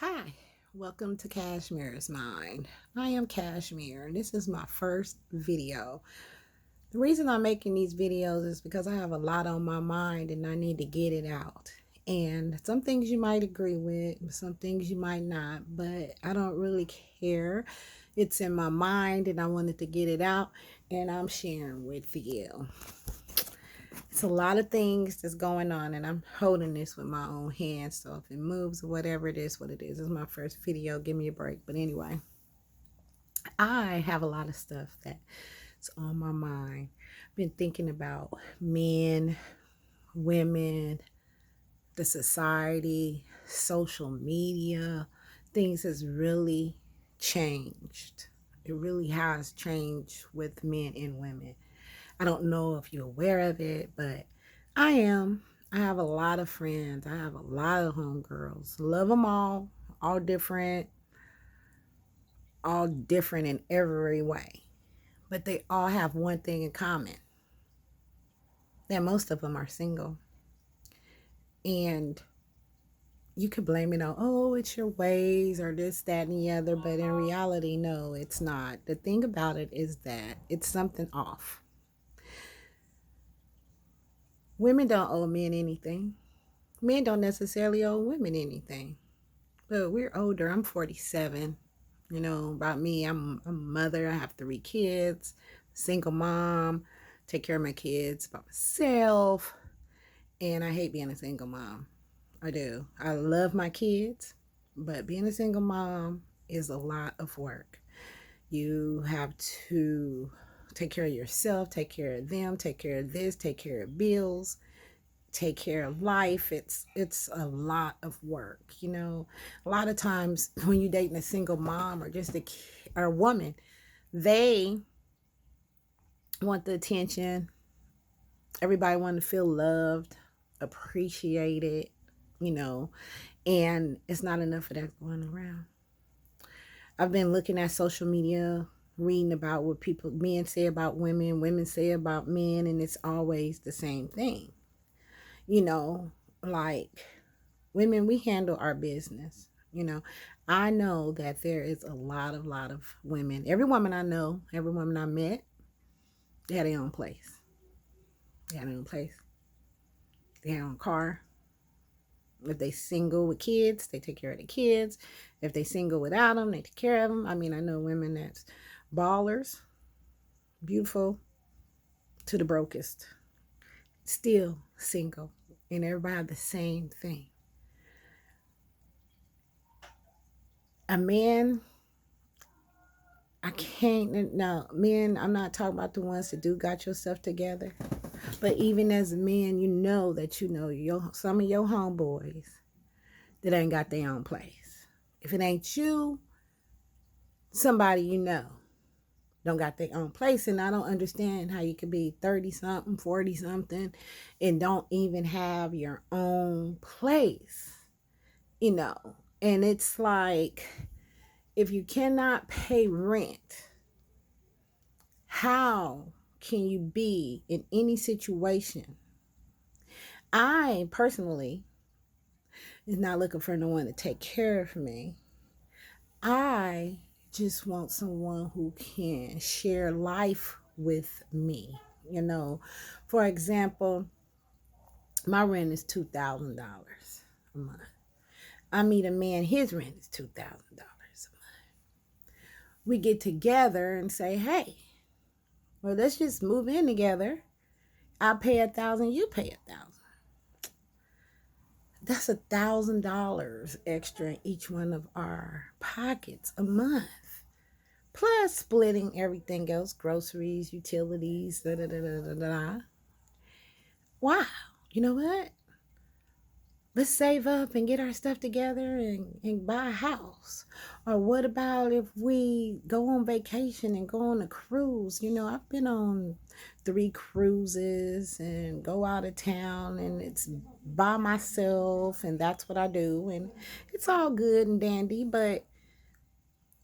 Hi, welcome to Kashmere's Mind. I am Kashmere, and this is my first video. The reason I'm making these videos is because I have a lot on my mind and I need to get it out. And some things you might agree with, some things you might not, but I don't really care. It's in my mind and I wanted to get it out, and I'm sharing with you. It's a lot of things that's going on, and I'm holding this with my own hands. So if it moves or whatever it is, what it is, it's my first video. Give me a break. But anyway, I have a lot of stuff that's on my mind. Been thinking about men, women, the society, social media. Things has really changed. It really has changed with men and women. I don't know if you're aware of it, but I am. I have a lot of friends. I have a lot of homegirls. Love them all different in every way. But they all have one thing in common, that most of them are single. And you could blame it on, oh, it's your ways or this, that, and the other. But in reality, no, it's not. The thing about it is that it's something off. Women don't owe men anything. Men don't necessarily owe women anything. But we're older. I'm 47. You know, about me, I'm a mother. I have 3 kids, single mom, take care of my kids by myself. And I hate being a single mom. I do. I love my kids, but being a single mom is a lot of work. You have to take care of yourself, take care of them, take care of this, take care of bills, take care of life. It's a lot of work. A lot of times when you're dating a single mom or just a woman, they want the attention. Everybody want to feel loved, appreciated, you know and it's not enough of that going around. I've been looking at social media, reading about what men say about women, women say about men, and it's always the same thing. you know like, women, we handle our business. I know that there is a lot of women. Every woman I know, every woman I met, they had their own place. They had their own place. They had their own car. If they single with kids, they take care of the kids. If they single without them, they take care of them. I mean, I know women that's ballers, beautiful to the brokest, still single, and everybody have the same thing. A man, I can't, no, men, I'm not talking about the ones that do got yourself together. But even as a man, that some of your homeboys that ain't got their own place. If it ain't you, somebody don't got their own place. And I don't understand how you could be 30 something, 40 something, and don't even have your own place. And it's like, if you cannot pay rent, how can you be in any situation? I personally is not looking for no one to take care of me. I just want someone who can share life with me. For example, my rent is $2,000 a month. I meet a man, his rent is $2,000 a month. We get together and say, hey, well, let's just move in together. I pay $1,000, you pay $1,000. That's $1,000 extra in each one of our pockets a month. Plus splitting everything else, groceries, utilities, da da da da da da. Wow. You know what? Let's save up and get our stuff together and buy a house. Or what about if we go on vacation and go on a cruise? I've been on 3 cruises and go out of town, and it's by myself, and that's what I do. And it's all good and dandy, but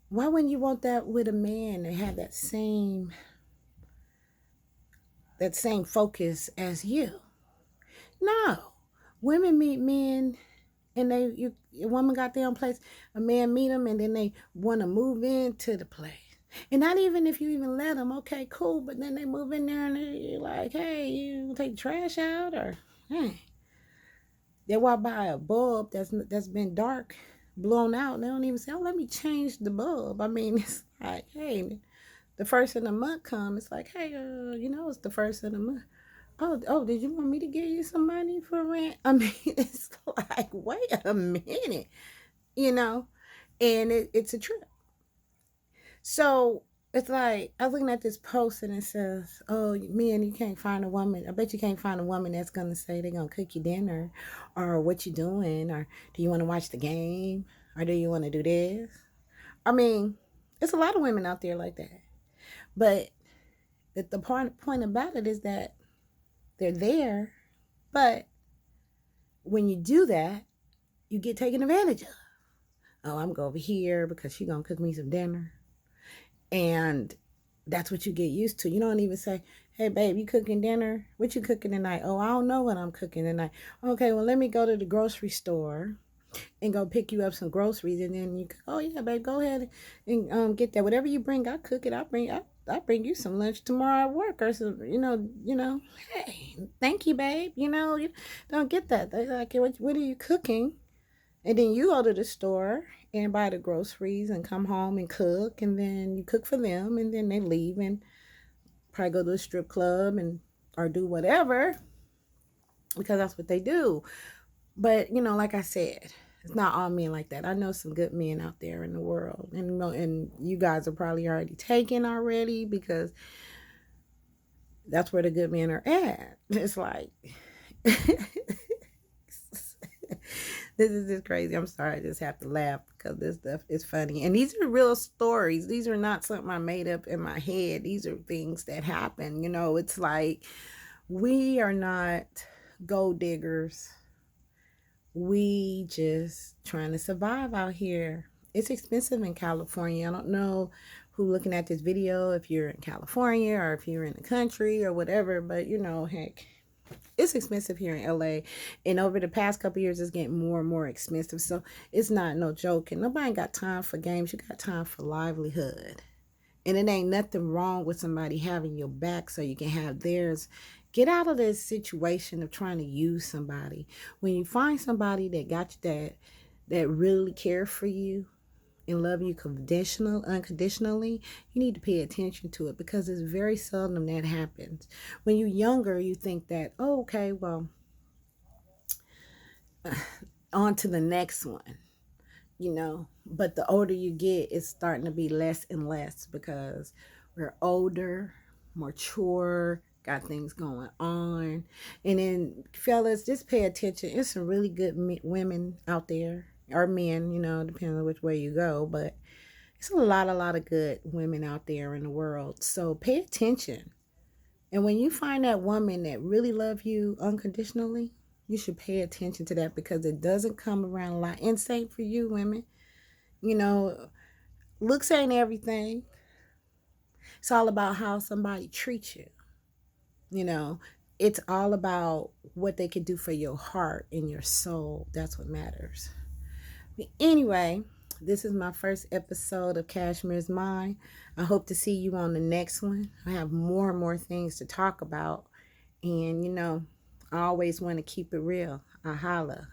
why wouldn't you want that with a man and have that same focus as you? No. Women meet men and a woman got their own place, a man meet them, and then they want to move into the place. And not even if you even let them, okay, cool. But then they move in there and they're like, hey, you take the trash out, or hey, they walk by a bulb that's been dark, blown out, and they don't even say, oh, let me change the bulb. I mean, it's like, hey, the first of the month come, it's like, hey, it's the first of the month. Oh, did you want me to give you some money for rent? I mean, it's like, wait a minute, you know, and it's a trip. So it's like, I was looking at this post and it says, oh, man, you can't find a woman. I bet you can't find a woman that's going to say they're going to cook you dinner, or what you doing, or do you want to watch the game, or do you want to do this? I mean, it's a lot of women out there like that. But the point about it is that they're there, but when you do that, you get taken advantage of. Oh, I'm going over here because she's going to cook me some dinner. And that's what you get used to. You don't even say, hey, babe, you cooking dinner? What you cooking tonight? Oh, I don't know what I'm cooking tonight. Okay, well, let me go to the grocery store and go pick you up some groceries. And then oh, yeah, babe, go ahead and get that. Whatever you bring, I'll cook it. I'll bring you some lunch tomorrow at work, or some, hey, thank you, babe. You don't get that. They're like, what are you cooking? And then you go to the store and buy the groceries and come home and cook, and then you cook for them, and then they leave and probably go to a strip club and or do whatever, because that's what they do. But like I said, it's not all men like that. I know some good men out there in the world, and you guys are probably already taken already, because that's where the good men are at. It's like this is just crazy. I'm sorry, I just have to laugh because this stuff is funny. And these are real stories. These are not something I made up in my head. These are things that happen. It's like, we are not gold diggers. We just trying to survive out here. It's expensive in California. I don't know who looking at this video, if you're in California or if you're in the country or whatever, but heck, it's expensive here in LA, and over the past couple years it's getting more and more expensive. So it's not no joke, and nobody got time for games. You got time for livelihood. And it ain't nothing wrong with somebody having your back so you can have theirs. Get out of this situation of trying to use somebody. When you find somebody that got you, that really care for you and love you unconditionally, you need to pay attention to it, because it's very seldom that happens. When you're younger, you think that, oh, okay, well, on to the next one, but the older you get, it's starting to be less and less, because we're older, mature, got things going on. And then, fellas, just pay attention. There's some really good women out there, or men, depending on which way you go, but it's a lot of good women out there in the world. So pay attention. And when you find that woman that really love you unconditionally, you should pay attention to that, because it doesn't come around a lot. And same for you, women. Looks ain't everything. It's all about how somebody treats you. It's all about what they can do for your heart and your soul. That's what matters. But anyway, this is my first episode of Kashmere's Mind. I hope to see you on the next one. I have more and more things to talk about. And, I always want to keep it real. I holla.